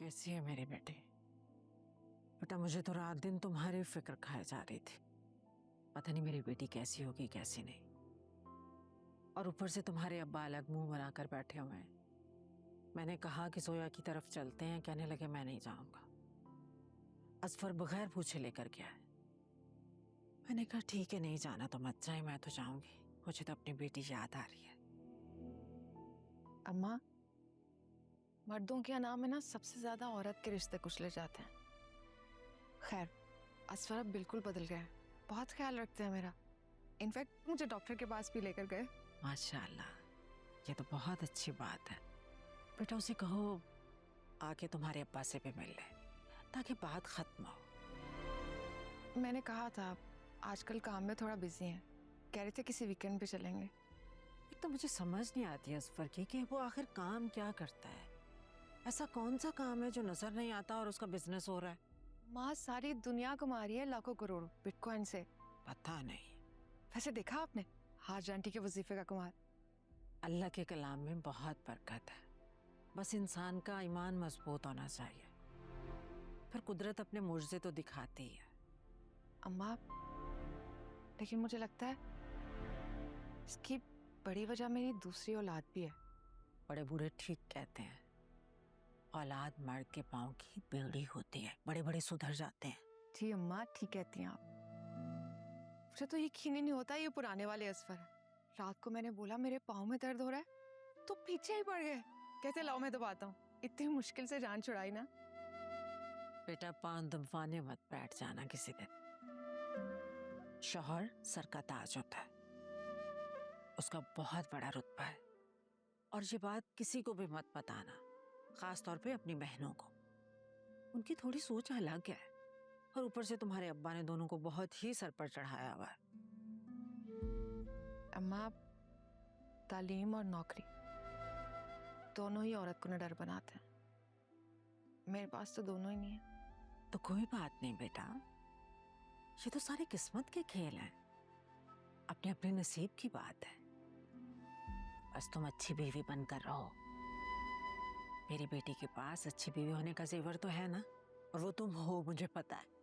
कैसी है मेरी बेटी? बेटा मुझे तो रात दिन तुम्हारी फिक्र खाए जा रही थी। पता नहीं मेरी बेटी कैसी होगी कैसी नहीं। और ऊपर से तुम्हारे अब्बा अलग मुंह बनाकर बैठे हुए हैं। मैंने कहा कि जोया की तरफ चलते हैं, कहने लगे मैं नहीं जाऊंगा। असफर बगैर पूछे लेकर गया है। मैंने कहा ठीक है नहीं जाना तो मत जाए, मैं तो जाऊंगी। मुझे तो अपनी बेटी याद आ रही है। अम्मा, मर्दों के नाम में ना सबसे ज्यादा औरत के रिश्ते कुचले जाते हैं। खैर, असफर अब बिल्कुल बदल गया है, बहुत ख्याल रखते हैं मेरा। इनफैक्ट मुझे डॉक्टर के पास भी लेकर गए। माशाल्लाह, ये तो बहुत अच्छी बात है। बेटा उसे कहो आके तुम्हारे अब्बा से भी मिल ले ताकि बात खत्म हो। मैंने कहा था आजकल काम में थोड़ा बिजी हैं, कह रहे थे किसी वीकेंड पे चलेंगे। एक तो मुझे समझ नहीं आती असफर की कि वो आखिर काम क्या करता है। ऐसा कौन सा काम है जो नजर नहीं आता और उसका बिजनेस हो रहा है? माँ सारी दुनिया कमा रही है लाखों करोड़ों बिटकॉइन से। पता नहीं। वैसे देखा आपने हाज आंटी के वजीफे का कमाल? अल्लाह के कलाम में बहुत बरकत है, बस इंसान का ईमान मजबूत होना चाहिए, फिर कुदरत अपने मुर्जे तो दिखाती है। अम्मा, लेकिन मुझे लगता है इसकी बड़ी वजह मेरी दूसरी औलाद भी है। बड़े बूढ़े ठीक कहते हैं, औलाद मर्द के पांव की बेड़ी होती है, बड़े बड़े सुधर जाते हैं। जी अम्मा, ठीक कहती हैं आप। मुझे तो यकीन ही नहीं होता ये पुराने वाले असफर है। रात को मैंने बोला मेरे पाँव में दर्द हो रहा है तो पीछे ही पड़ गए, कहते लाओ मैं दबाता हूँ। इतनी मुश्किल से जान छुड़ाई ना। बेटा पान दबाने मत बैठ जाना किसी दिन। शौहर सर का ताज होता है, उसका बहुत बड़ा रुतबा है। और ये बात किसी को भी मत बताना, खास तौर पे अपनी बहनों को। उनकी थोड़ी सोच अलग है और ऊपर से तुम्हारे अब्बा ने दोनों को बहुत ही सर पर चढ़ाया हुआ है। अम्मा, तालीम और नौकरी दोनों ही औरत को निडर बनाते हैं। मेरे पास तो दोनों ही नहीं है। तो कोई बात नहीं बेटा, ये तो सारी किस्मत के खेल हैं, अपने अपने नसीब की बात है। बस तुम अच्छी बीवी बनकर रहो। मेरी बेटी के पास अच्छी बीवी होने का जेवर तो है ना, और वो तुम हो मुझे पता है।